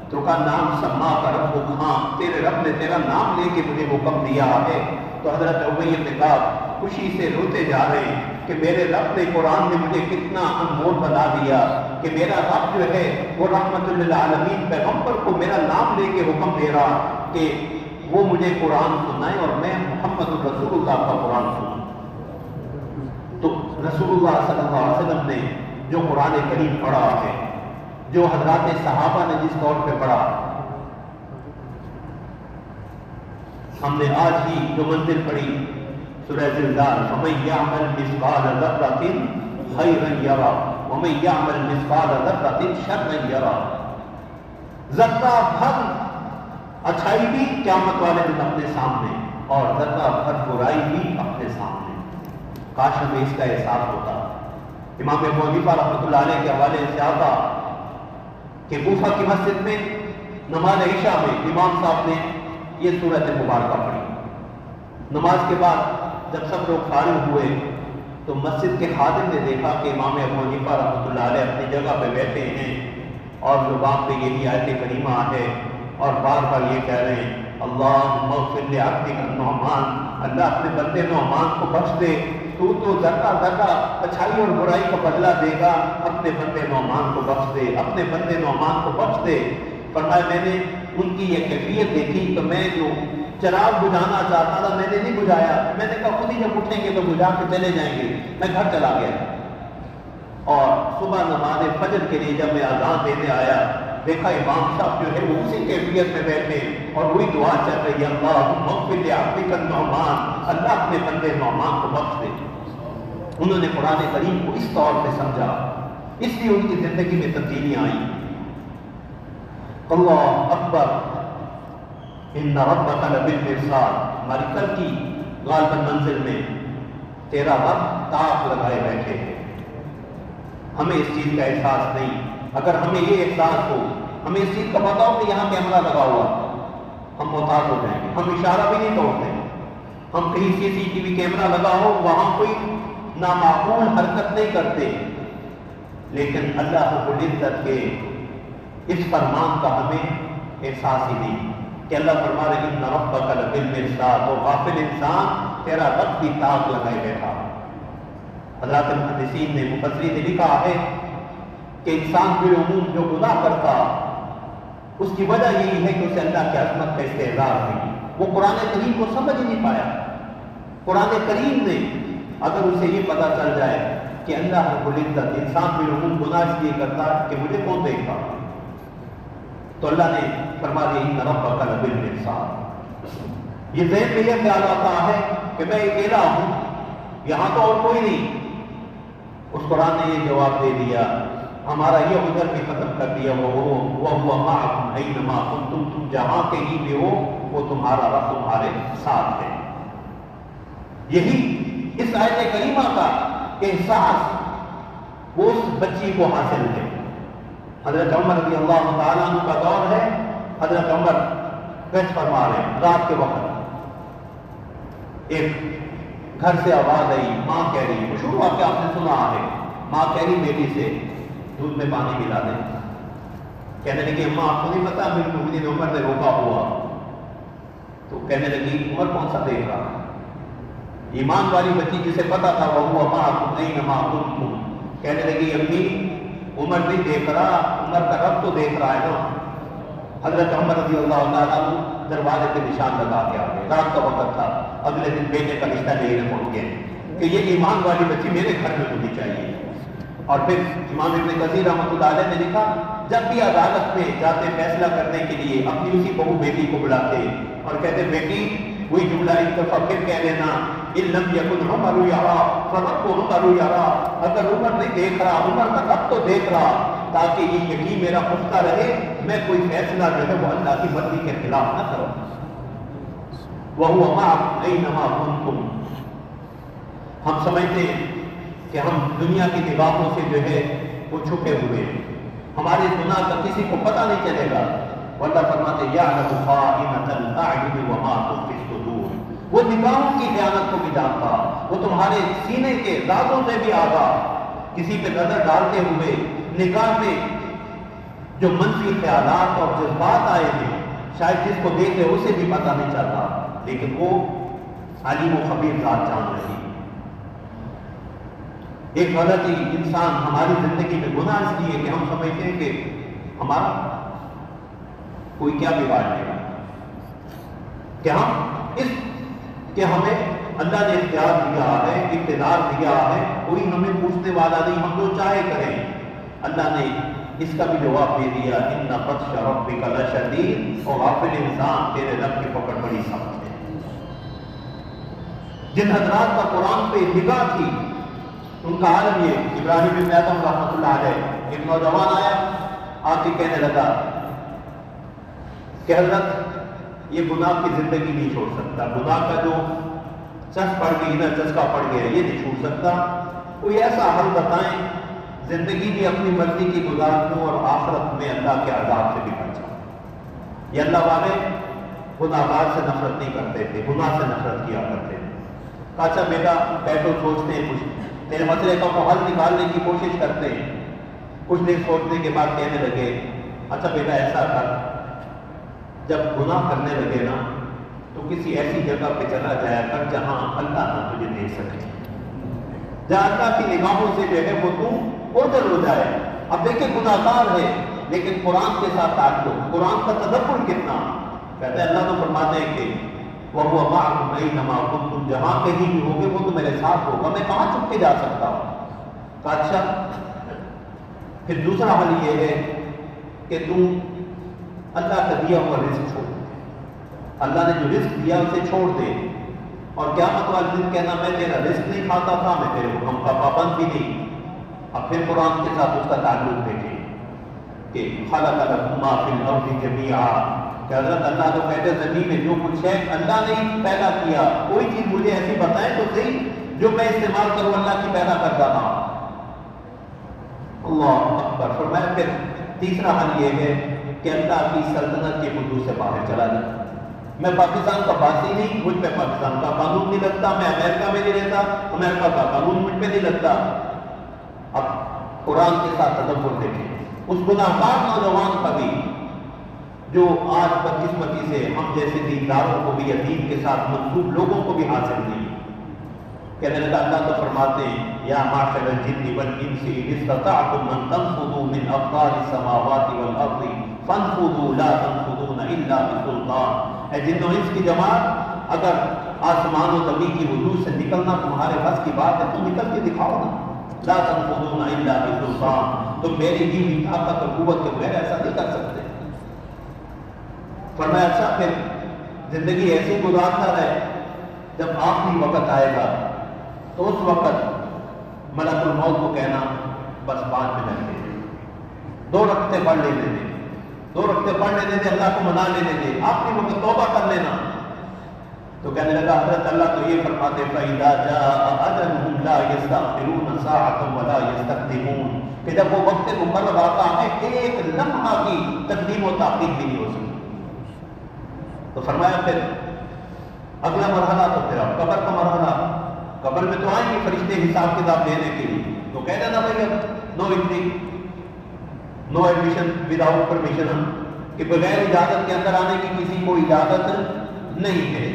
S1: تو کہا نام سما کا رب، ہاں تیرے رب نے تیرا نام لے کے مجھے حکم دیا ہے۔ تو حضرت ابی بن کعب خوشی سے روتے جا رہے ہیں کہ میرے رب نے قرآن نے مجھے کتنا انمول بنا دیا کہ میرا رب جو ہے وہ رحمت للعالمین پیغمبر کو میرا نام لے کے حکم دے رہا کہ وہ مجھے قرآن سنائے اور میں محمد رسول اللہ کا قرآن سنوں۔ تو رسول اللہ صلی اللہ علیہ وسلم نے جو قرآن کریم پڑھا ہے، جو حضرات صحابہ نے جس طور پہ پڑھا، ہم نے آج ہی جو منزل پڑھی سورہ زلزال، فَمَن يَعْمَلْ مِثْقَالَ ذَرَّةٍ خَيْرًا يَرَهُ وَمَن يَعْمَلْ مِثْقَالَ ذَرَّةٍ شَرًّا يَرَهُ، ذرہ بھر اچھائی بھی قیامت والے دن اپنے سامنے اور ذرہ بھر برائی بھی اپنے سامنے۔ کاش ہمیں اس کا احساس ہوتا امام ابو حنیفہ رحمۃ اللہ علیہ کے حوالے سے آتا کہ کوفہ کی مسجد میں نماز عشاء میں امام صاحب نے یہ سورت مبارکہ پڑھی۔ نماز کے بعد جب سب لوگ فارغ ہوئے تو مسجد کے خادم نے دیکھا کہ امام ابو حنیفہ رحمۃ اللہ علیہ اپنی جگہ پہ بیٹھے ہیں اور زبان پہ یہ آیت کریمہ ہے اور بار بار یہ کہہ رہے ہیں اللہم اغفر لعبدک النعمان، اللہ اپنے بندے نعمان کو بخش دے، تو ذرہ ذرہ اچھائی اور برائی کا بدلہ دے گا، اپنے بندے نعمان کو بخش دے، اپنے بندے نعمان کو بخش دے۔ فرمایا میں نے ان کی یہ کیفیت دیکھی تو میں جو چراغ بجھانا چاہتا تھا میں نے نہیں بجھایا، میں نے کہا خود ہی جب اٹھیں گے تو بجھا کے چلے جائیں گے، میں گھر چلا گیا۔ اور صبح نماز فجر کے لیے جب میں اذان دینے آیا دیکھا امام صاحب جو ہے وہ اسی کیفیت میں بیٹھے اور وہی دعا چل رہی ہے اللہم اغفر لعبدک النعمان، اللہ اپنے بندے نعمان کو بخش دے۔ انہوں نے قرآن کریم کو اس طور پہ سمجھا، اس لیے ان کی زندگی میں تبدیلیاں آئیں۔ اللہ اکبر ان ربک لبالمرصاد، ہماری کل کی غالباً منزل میں تیرا رب تاک لگائے بیٹھے ہیں۔ ہمیں اس چیز کا احساس نہیں، اگر ہمیں یہ احساس ہو، ہمیں اس چیز کا پتا ہو کہ یہاں کیمرہ لگا ہوا، ہم محتاط ہو جائیں گے، ہم اشارہ بھی نہیں توڑتے۔ ہم کہیں CCTV کیمرہ لگا ہو وہاں کوئی نامعقول حرکت نہیں کرتے، لیکن اللہ رب العزت کے اس فرمان کا ہمیں احساس ہی نہیں کہ اللہ فرما رہے ان ربک لبالمرصاد، وہ غافل انسان تیرا رب بھی تاک لگائے بیٹھا۔ حضرات محدثین نے مفسرین نے لکھا ہے کہ انسان بالعموم جو گناہ کرتا اس کی وجہ یہی ہے کہ اسے اللہ کی عظمت کا استحضار نہیں، وہ قرآن کریم کو سمجھ نہیں پایا۔ قرآن کریم نے اگر اسے یہ پتہ چل جائے کہ اللہ رب العزت انسان بالعموم گناہ اس لیے کرتا ہے کہ مجھے کون دیکھتا، تو اللہ نے فرما دیا ان ربک لبالمرصاد۔ یہ ذہن میں یہ خیال آتا ہے کہ میں اکیلا ہوں، یہاں تو اور کوئی نہیں۔ اس قرآن نے یہ جواب دے دیا، ہمارا یہ عذر بھی ختم کر دیا، وَهُوَ مَعَكُمْ أَيْنَمَا كُنتُمْ، تم جہاں کہیں بھی ہو وہ تمہارا رب تمہارے ساتھ ہے۔ یہی اس آیت کریمہ کا احساس وہ اس بچی کو حاصل ہے۔ حضرت عمر رضی اللہ تعالیٰ عنہ کا دور ہے، حضرت عمر گشت فرما رہے ہیں رات کے وقت، ایک گھر سے آواز آئی، ماں کہہ رہی، مشہور واقعہ آپ نے سنا ہے، ماں کہہ رہی بیٹی سے دودھ میں پانی ملا دیں، کہنے لگی اماں آپ کو نہیں پتا امیر المؤمنین عمر نے روکا ہوا، تو کہنے لگی عمر کون سا دیکھ رہا؟ ایمان والی بچی جسے پتا تھا وَهُوَ مَعَكُمْ أَيْنَمَا كُنتُمْ، کہنے لگی امی عمر نہیں دیکھ رہا، عمر کا رب تو دیکھ رہا ہے نا۔ حضرت عمر رضی اللہ تعالیٰ عنہ دروازے پہ نشان لگا کے آ گئے، رات کا وقت تھا، اگلے دن بیٹے کا رشتہ لینے پہنچ گئے کہ یہ ایمان والی بچی میرے گھر میں ہونی چاہیے۔ اور پھر امام ابن کثیر رحمۃ اللہ علیہ نے لکھا جب بھی عدالت میں جاتے فیصلہ کرنے کے لیے اپنی اسی بہو بیٹی کو بلاتے اور کہتے بیٹی وہی جملہ ایک دفعہ پھر کہہ لینا ان لم یکن عمر یرا فرب عمر یرا، اگر عمر نہیں دیکھ رہا عمر کا رب تو دیکھ رہا، تاکہ یہ یقین میرا پختہ رہے میں کوئی فیصلہ جو ہے وہ اللہ کی مرضی کے خلاف نہ کروں۔ وَهُوَ مَعَكُمْ أَيْنَمَا كُنتُمْ، ہم سمجھتے ہیں کہ ہم دنیا کی نگاہوں سے جو ہے وہ چھپے ہوئے ہیں، ہمارے گناہ کا کسی کو پتہ نہیں چلے گا۔ اللہ فرماتے یعلم خائنۃ الاعین وما تخفی الصدور، وہ نگاہوں کی خیانت کو بھی جانتا، وہ تمہارے سینے کے رازوں سے بھی آگاہ۔ کسی پہ نظر ڈالتے ہوئے نگاہ میں جو منفی خیالات اور جذبات آئے ہیں شاید جس کو دیکھے اسے بھی پتہ نہیں چلتا، لیکن وہ علیم و خبیر ذات جان رہی۔ ایک غلطی انسان ہماری زندگی میں گناہ اس لیے کہ ہم سمجھتے ہیں کہ ہمارا کوئی کیا بگاڑ لے گا، کہ ہم اس کہ ہمیں اللہ نے اختیار دیا ہے، اقتدار دیا ہے، کوئی ہمیں پوچھنے والا نہیں، ہم جو چاہے کریں۔ اللہ نے اس کا بھی جواب دے دیا ان بطش ربک لشدید، اور غافل انسان تیرے رب کی پکڑ بڑی سخت ہے۔ جن حضرات کا قرآن پہ نگاہ تھی ان کا عالم یہ، ابراہیم بن ادم رحمۃ اللہ علیہ، ایک نوجوان آیا آ کے کہنے لگا کہ حضرت یہ گناہ کی زندگی نہیں چھوڑ سکتا، گناہ کا جو چس پڑ گئی نا، چسکا پڑ گیا یہ نہیں چھوڑ سکتا، کوئی ایسا حل بتائیں زندگی بھی اپنی مرضی کی گزار دوں اور آخرت میں اللہ کے عذاب سے بھی بچ جاؤں۔ یہ اللہ والے گناہگار سے نفرت نہیں کرتے تھے، گناہ سے نفرت کیا کرتے تھے۔ اچھا بیٹا بیٹھو، سوچتے ہیں، کچھ تیرے مسئلے کا حل نکالنے کی کوشش کرتے ہیں۔ کچھ دیر سوچنے کے بعد کہنے لگے، اچھا بیٹا ایسا کر، جب گناہ کرنے لگے نا تو کسی ایسی جگہ پہ چلا جایا کر جہاں اللہ نہ تجھے دیکھ سکے، جہاں اللہ کی نگاہوں سے جو ہے وہ تو اوجھل ہو جائے۔ اب دیکھیں گناہگار ہے لیکن قرآن کے ساتھ تعلق، قرآن کا تدبر کتنا۔ کہتے ہیں اللہ تو فرماتے ہیں کہ وَهُوَ مَعَكُمْ أَيْنَمَا كُنتُمْ، جہاں کہیں بھی ہوگے وہ تو میرے ساتھ ہوگا، میں کہاں چھپ کے جا سکتا ہوں۔ اچھا پھر دوسرا حل یہ ہے کہ تم اللہ کا دیا ہوا رزق چھوڑ دے، اللہ نے جو رزق دیا اسے چھوڑ دے، اور قیامت والے دن کہنا میں تیرا رزق نہیں کھاتا تھا، میں تیرے حکم کا پابند بھی نہیں۔ اب پھر قرآن کے ساتھ اس کا تعلق دیکھیں کہ خلق لکم ما فی الارض جمیعا، کہ حضرت اللہ تو کہتے زمین میں جو کچھ ہے اللہ نے ہی پیدا کیا، کوئی چیز مجھے ایسی بتائیں تو صحیح جو میں استعمال کروں اللہ کی پیدا کرتا تھا۔ اللہ اکبر۔ فرمایا پھر تیسرا حل یہ ہے کہ اللہ کی سلطنت کے حدود سے باہر چلا جائے۔ میں پاکستان کا باسی نہیں، مجھ پہ پاکستان کا قانون نہیں لگتا، میں امریکہ میں نہیں رہتا، امریکہ کا قانون مجھ پہ نہیں لگتا۔ اب قرآن کے ساتھ تدبر دیکھیں اس گناہگار نوجوان کا بھی جو آج بدقسمتی سے ہم جیسے دینداروں کو بھی یتیم کے ساتھ منسوب لوگوں کو بھی حاصل نہیں۔ کہنے لگا اللہ تو فرماتے ہیں یا معشر الجن والانس ان استطعتم ان تنفذوا من اقطار السماوات والارض فانفذوا لا تنفذون الا بسلطان۔ اے جن و انس کی جماعت، اگر آسمان و زمین کی حدود سے نکلنا تمہارے بس کی بات ہے تو نکل کے دکھاؤ نا۔ لا تنفذون الا بسلطان، تم میری دی ہوئی طاقت اور قوت کے بغیر ایسا نہیں کر سکتے۔ فرمایا اچھا پھر زندگی ایسی گزارتا رہے، جب آخری وقت آئے گا تو اس وقت ملک الموت کو کہنا بس 5 منٹ دے دے، 2 رکعتیں پڑھ لینے دے، 2 رکعتیں پڑھ لینے دے، اللہ کو منا لینے دے، آخری وقت توبہ کر لینا۔ تو کہنے لگا حضرت اللہ تو یہ فرماتے فَإِذَا جَاءَ أَجَلُهُمْ لَا يَسْتَأْخِرُونَ سَاعَةً وَلَا يَسْتَقْدِمُونَ، کہ جب وہ وقت مقرر آتا ہے ایک لمحہ کی تقدیم و تاخیر بھی نہیں ہو سکتی۔ تو فرمایا پھر اگلا مرحلہ تو پھر اب قبر کا مرحلہ، قبر میں تو آئیں گے فرشتے حساب کتاب لینے کے لیے، تو کہہ دینا بھائی اب نو انٹری، نو ایڈمیشن وداؤٹ پرمیشن، کہ بغیر اجازت کے اندر آنے کی کسی کو اجازت نہیں ہے۔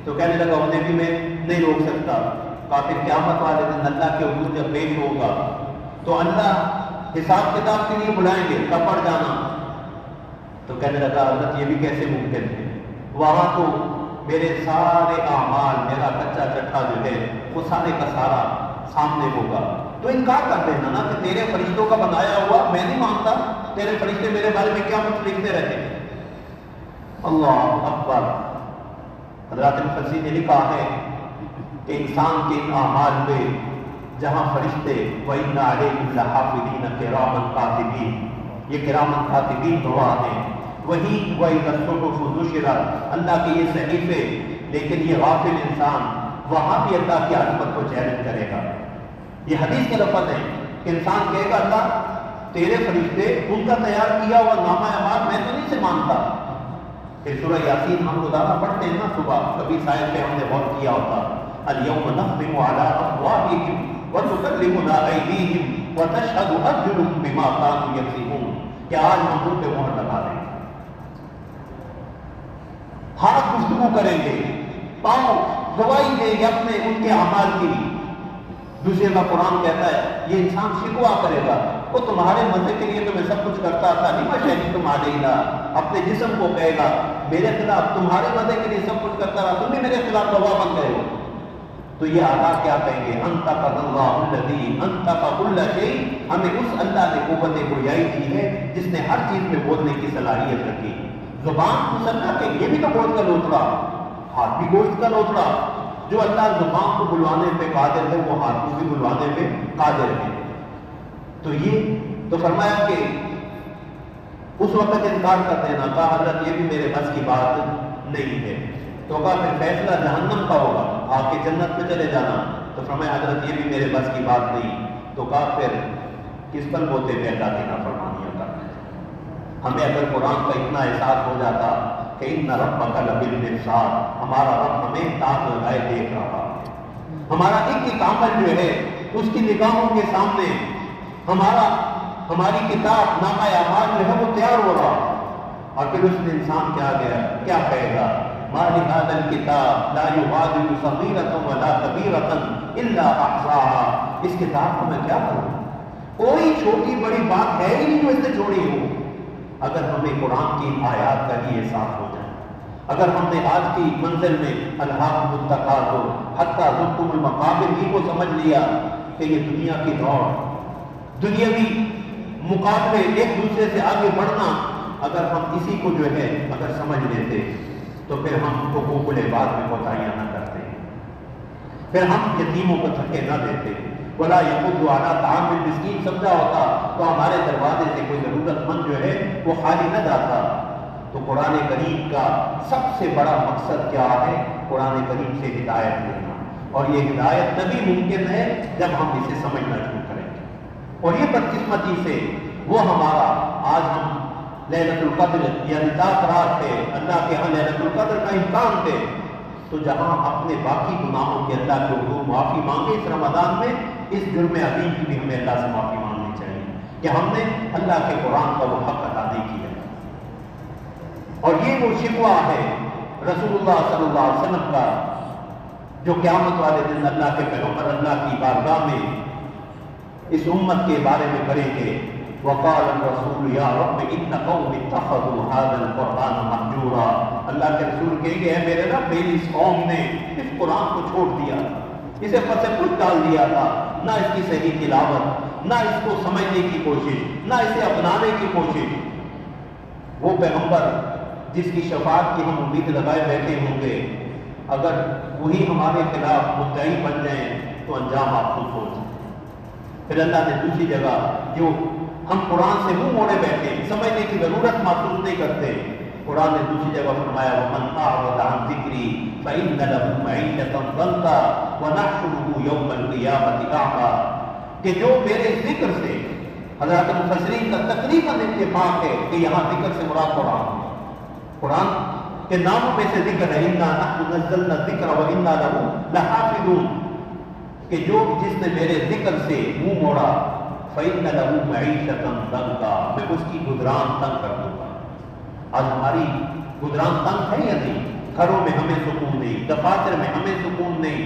S1: تو کہنے لگا انہیں بھی میں نہیں روک سکتا۔ کافر قیامت والے دن اللہ کے حضور جب پیش ہوگا تو اللہ حساب کتاب کے لیے بلائیں گے، تب پڑ جانا۔ تو کہنے لگا حضرت یہ بھی کیسے ممکن ہے، وہاں تو میرے سارے اعمال، میرا کچا چٹھا جو ہے وہ سارے کا سارا سامنے ہوگا، تو انکار کر دینا نا کہ تیرے فرشتوں کا بنایا ہوا میں نہیں مانتا، تیرے فرشتے میرے بارے میں کیا کچھ لکھتے رہتے۔ اللہ اکبر۔ حضرات مفسرین نے لکھا ہے کہ انسان کے ان اعمال پہ جہاں فرشتے وَإِنَّ عَلَيْكُمْ لَحَافِظِينَ كِرَامًا كَاتِبِينَ، یہ کرامن کاتبین گواہ ہیں، وہی وَإِذَا الصُّحُفُ نُشِرَتْ، اللہ کے یہ صحیفے، لیکن یہ غافل انسان وہاں بھی اللہ کی عظمت کو چیلنج کرے گا۔ یہ حدیث کے لفظ ہے کہ انسان کہے گا اللہ تیرے فرشتے ان کا تیار کیا ہوا نامہ اعمال میں تو نہیں سے مانتا۔ پھر سورہ یاسین ہم روزانہ پڑھتے ہیں نا صبح، کبھی سائن پہ ہم نے غور کیا ہوتا، اليوم نختم على افواههم وتكلمنا ايديهم وتشهد ارجلهم بما كانوا يكسبون، کہ آج ہم ان پہ مہر لگا دیں گے، ہاتھ گفتگو کریں گے، پاؤں گواہی دیں گے اپنے ان کے اعمال کی۔ دوسرے کا قرآن کہتا ہے یہ انسان شکوہ کرے گا، وہ تمہارے مزے کے لیے تو میں سب کچھ کرتا تھا، نہیں میں تم علیہ، اپنے جسم کو کہے گا میرے خلاف، تمہارے مزے کے لیے سب کچھ کرتا رہا، تم بھی میرے خلاف گواہ بن گئے ہو۔ تو یہ آقا کیا کہیں گے، انطق اللہ الذی انطق کل شیء، ہمیں اس اللہ نے قوت گویائی دی ہے جس نے ہر چیز میں بولنے کی صلاحیت رکھی۔ زبان اس اللہ کے لیے بھی تو گوشت کا لوتڑا، ہاتھ بھی گوشت کا لوتڑا، جو اللہ زبان کو بلوانے پہ قادر ہے وہ ہاتھ کو بھی بلوانے پہ قادر ہے۔ تو یہ تو فرمایا کہ اس وقت انکار کر دینا، کہا حضرت یہ بھی میرے بس کی بات نہیں ہے۔ تو کہا پھر فیصلہ جہنم کا ہوگا، آ کے جنت میں چلے جانا۔ تو تو فرمایا حضرت یہ بھی میرے بس کی بات نہیں، تو کافر کس پر بولتے تھے اللہ کی نافرمانیاں کرتے تھے۔ ہمیں اگر قرآن کا اتنا احساس ہو جاتا کہ ان ربک لبالمرصاد، ہمارا رب ہمیں تاک لگائے دیکھ رہا ہے، ہمارا ایک عمل جو ہے اس کی نگاہوں کے سامنے ہماری کتاب نامہ اعمال جو ہے وہ تیار ہو رہا، اور پھر اس میں انسان کیا کہے گا، ما لهذا الكتاب لا يغادر صغيرة ولا كبيرة الا احصاها، اس کتاب کو میں کیا کروں، کوئی چھوٹی بڑی بات ہے ہی نہیں جو اس نے چھوڑی ہو۔ اگر ہمیں قرآن کی آیات کا ہی احساس ہو جائے، اگر ہم نے آج کی منزل میں الہاکم التکاثر حتی زرتم المقابر ہی کو سمجھ لیا کہ یہ دنیا کی دوڑ، دنیاوی مقابلے، ایک دوسرے سے آگے بڑھنا، اگر ہم اسی کو جو ہے اگر سمجھ لیتے تو پھر ہم حقوق العباد میں کوتاہیاں نہ کرتے، پھر ہم یتیموں کو دھکے نہ دیتے، ولا یحض علی طعام المسکین سمجھا ہوتا تو ہمارے دروازے سے کوئی ضرورت مند جو ہے وہ خالی نہ جاتا۔ تو قرآن کریم کا سب سے بڑا مقصد کیا ہے؟ قرآن کریم سے ہدایت لینا، اور یہ ہدایت تبھی ممکن ہے جب ہم اسے سمجھنا شروع کریں گے۔ اور یہ بدقسمتی سے وہ ہمارا آج ہم لیلۃ القدر یا رات رات ہے، اللہ کے ہاں لیلۃ القدر کا امکان تھے، تو جہاں اپنے باقی گناہوں کے اللہ کے حضور معافی مانگے اس رمضان میں، اس جرم عظیم کی بھی ہمیں اللہ سے معافی مانگنی چاہیے کہ ہم نے اللہ کے قرآن کا وہ حق ادا نہیں کیا۔ اور یہ وہ شکوہ ہے رسول اللہ صلی اللہ علیہ وسلم کا جو قیامت والے دن اللہ کے پیغمبر اللہ کی بارگاہ میں اس امت کے بارے میں کریں گے۔ وقال الرسول یا رب ان قوم اتخذوا هذا القرآن مهجورا، اللہ کے رسول کہیں گے اے میرے رب میری اس قوم نے اس قرآن کو چھوڑ دیا، اسے پس کچھ ڈال دیا تھا، نہ اس کی صحیح تلاوت، نہ اس کو سمجھنے کی کوشش، نہ اسے اپنانے کی کوشش۔ وہ پیغمبر جس کی شفاعت کی ہم امید لگائے بیٹھے ہوں گے، اگر وہی ہمارے خلاف مدعی بن جائیں تو انجام افسوس ہو جائے۔ پھر اللہ نے دوسری جگہ جو ہم قرآن سے منہ موڑے بیٹھے سمجھنے کی ضرورت محسوس نہیں کرتے، قرآن نے دوسری جگہ فرمایا وَمَنْ أَعْرَضَ عَنْ ذِكْرِي فَإِنَّ لَهُ مَعِيشَةً ضَنكًا وَنَحْشُرُهُ يَوْمَ الْقِيَامَةِ أَعْمَىٰ، کہ جو میرے ذکر سے، حضرات مفسرین کا تقریباً اتفاق ہے کہ یہاں ذکر سے مراد قرآن کے ناموں میں سے ذکر ہے، اِنَّا نَحْنُ نَزَّلْنَا الذِّكْرَ وَإِنَّا لَهُ لَحَافِظُونَ، کہ جو جس نے میرے ذکر سے منہ موڑا فَإِنَّ لَهُ مَعِيشَةً ضَنكًا، میں اس کی گزران تنگ کر دوں گا۔ آج ہماری گزران تنگ ہے یا نہیں؟ گھروں میں ہمیں سکون نہیں، دفاتر میں ہمیں سکون نہیں،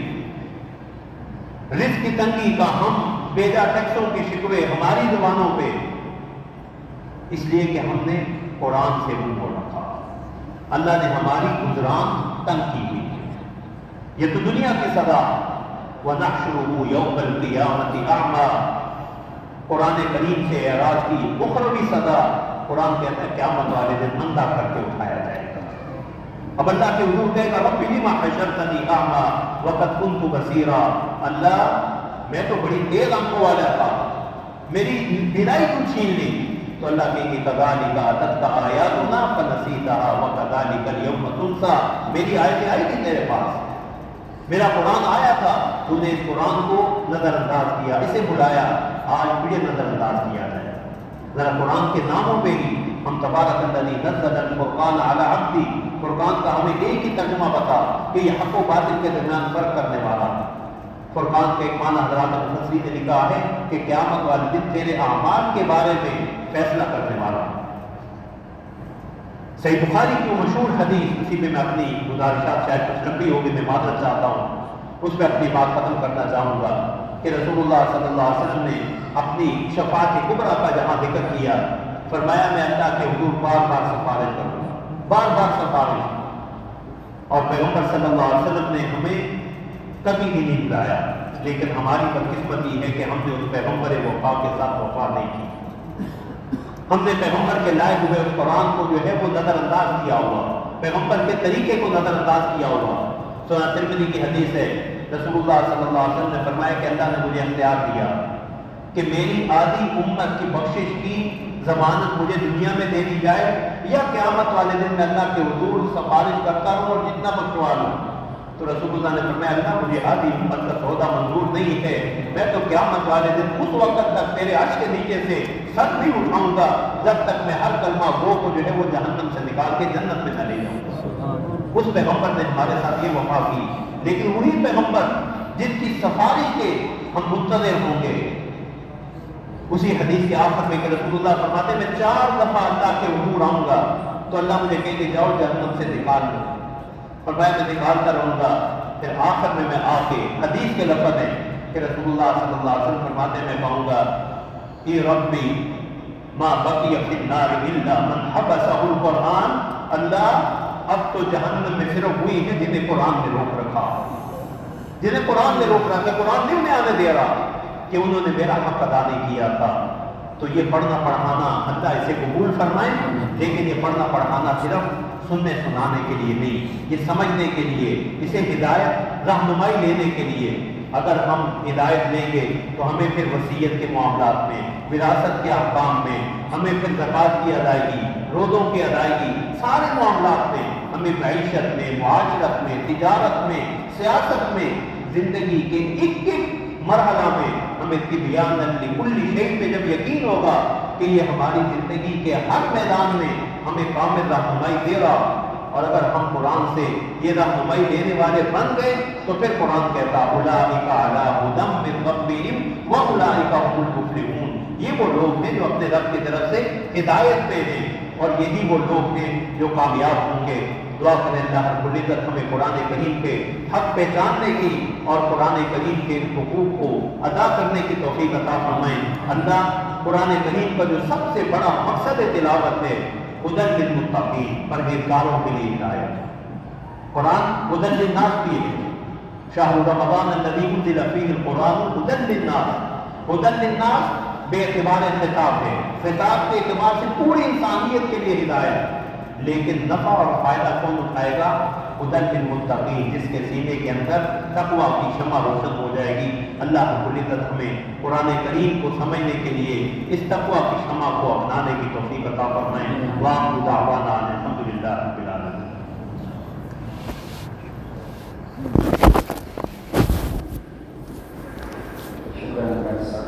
S1: رزق کی تنگی کا ہم بیجا ٹیکسوں کے شکوے ہماری زبانوں پہ، اس لیے کہ ہم نے قرآن سے منہ موڑ رکھا، اللہ نے ہماری گزران تنگ کی ہوئی ہے۔ یہ تو دنیا کی سزا، وَنَحْشُرُهُ يَوْمَ الْقِيَامَةِ أَعْمَىٰ، قرآن کریم سے اعراض کی اخروی سزا، قرآن کہتا ہے قیامت والے دن اندھا کر کے اٹھایا جائے گا۔ اب اللہ کے حضور کہے گا رب لما حشرتنی اعمیٰ وقد كنت بصیرا، اللہ میں تو بڑی تیز آنکھوں والا تھا، میری بینائی کیوں چھین لی؟ تو اللہ کہیں گے کذالک اتتک آیاتنا فنسیتها وکذالک اليوم تنسی، میری آیتیں آئی تھی تیرے پاس، میرا قرآن آیا تھا، تو نے اس قرآن کو نظر انداز کیا، اسے بلایا، آج مجھے نظر انداز کیا جائے۔ ذرا قرآن کے ناموں پہ ہی ہم تبارک الذی نزل الفرقان علی عبدی، فرقان کا ہمیں ایک ہی ترجمہ بتا کہ یہ حق و باطل کے درمیان فرق کرنے والا۔ فرقان کے ایک معنی حضرات مفسرین نے لکھا ہے کہ قیامت والے دن تیرے اعمال کے بارے میں فیصلہ کرنے والا۔ صحیح بخاری کی مشہور حدیث، اسی پہ میں اپنی گزارشات شاید کچھ لمبی ہوگی، میں معذرت چاہتا ہوں، اس پہ اپنی بات ختم کرنا چاہوں گا کہ رسول اللہ صلی اللہ علیہ وسلم نے اپنی شفاعت کبریٰ کا جہاں ذکر کیا، فرمایا میں اللہ کے حضور بار بار سفارش کروں گا، بار بار سفارش، اور پیغمبر صلی اللہ علیہ وسلم نے ہمیں کبھی بھی نہیں بلایا، لیکن ہماری بدقسمتی ہے کہ ہم نے اس پیغمبر وفا کے ساتھ وفا نہیں کی، ہم نے پیغمبر کے لائے ہوئے اس قرآن کو جو ہے وہ نظر انداز کیا ہوا، پیغمبر کے طریقے کو نظر انداز کیا ہوا۔ سنن ترمذی کی حدیث ہے، رسول اللہ صلی اللہ علیہ وسلم نے فرمایا کہ اللہ نے مجھے اختیار دیا کہ میری آدھی امت کی بخشش کی ضمانت مجھے دنیا میں دے دی جائے، یا قیامت والے دن میں اللہ کے حضور سفارش کرتا ہوں اور جتنا بخشوا لوں۔ تو رسول اللہ نے فرمایا اللہ مجھے آدھی امت کا سودا منظور نہیں ہے، میں تو قیامت والے دن اس وقت تک تیرے عرش کے نیچے سے سر نہیں اٹھاؤں گا جب تک میں ہر کلمہ گو کو جو ہے وہ جہنم سے نکال کے جنت میں نہ لے جاؤں گا۔ اس پیغمبر نے ہمارے ساتھ یہ وفا کی، لیکن وہی پیغمبر جن کی سفارش کے ہم منتظر ہوں گے۔ اسی حدیث کے آخر میں کہ رسول اللہ فرماتے میں 4 دفعہ اللہ کے حضور آؤں گا تو اللہ مجھے کہیں کہ جاؤ جہنم سے نکال لو، فرمایا میں نکالتا رہوں گا۔ پھر آخر میں آ کے حدیث کے لفظ ہے کہ رسول اللہ صلی اللہ علیہ وسلم فرماتے میں کہوں گا اے ربی ما بقی فی النار الا من حبسہ القرآن، اللہ اب تو جہنم میں صرف ہوئی ہے جنہیں قرآن نے روک رکھا، جنہیں قرآن نے روک رکھا، قرآن نہیں انہیں آنے دے رہا کہ انہوں نے میرا حق ادا نہیں کیا تھا۔ تو یہ پڑھنا پڑھانا اللہ اسے قبول فرمائے، لیکن یہ پڑھنا پڑھانا صرف سننے سنانے کے لیے نہیں، یہ سمجھنے کے لیے، اسے ہدایت رہنمائی لینے کے لیے۔ اگر ہم ہدایت لیں گے تو ہمیں پھر وصیت کے معاملات میں، وراثت کے احکام میں، ہمیں پھر زکوٰۃ کی ادائیگی، روزوں کی ادائیگی، سارے معاملات میں ہمیں معیشت میں، معاشرت میں، تجارت میں، سیاست میں، زندگی کے ایک ایک مرحلہ میں ہمیں طبیان لکل شیء پہ جب یقین ہوگا کہ یہ ہماری زندگی کے ہر میدان میں ہمیں کامل رہنمائی دے رہا، اور اگر ہم قرآن سے یہ رہنمائی دینے والے بن گئے تو پھر قرآن کہتا اولئک علی ھدی من ربہم واولئک ھم المفلحون، یہ وہ لوگ ہیں جو اپنے رب کی طرف سے ہدایت پہ ہیں، اور یہی وہ لوگ ہیں جو کامیاب ہوں گے۔ دعا کریں اللہ رب العزت ہمیں قرآن کریم کے حق پہچاننے کی اور قرآن کریم کے حقوق کو ادا کرنے کی توفیق عطا فرمائیں۔ اللہ قرآن کریم کا جو سب سے بڑا مقصد تلاوت ہے ہدی للمتقین، پرہیزگاروں کے لیے ہدایت۔ قرآن ہدی للناس بھی ہے، شہر رمضان الذی انزل فیہ القرآن ہدی للناس، ہدی للناس بے اعتبار خطاب ہے، خطاب کے اعتبار سے پوری انسانیت کے لیے ہدایت، لیکن نفع اور فائدہ کون اٹھائے گا؟ ہدی للمتقین، جس کے سینے کے اندر تقویٰ کی شمع روشن ہو جائے گی۔ اللہ رب العزت ہمیں قرآن کریم کو سمجھنے کے لیے اس تقویٰ کی شمع کو اپنانے کی توفیق عطا فرمائیں۔ وآخر دعوانا الحمدللہ رب العالمین۔
S2: شکریہ۔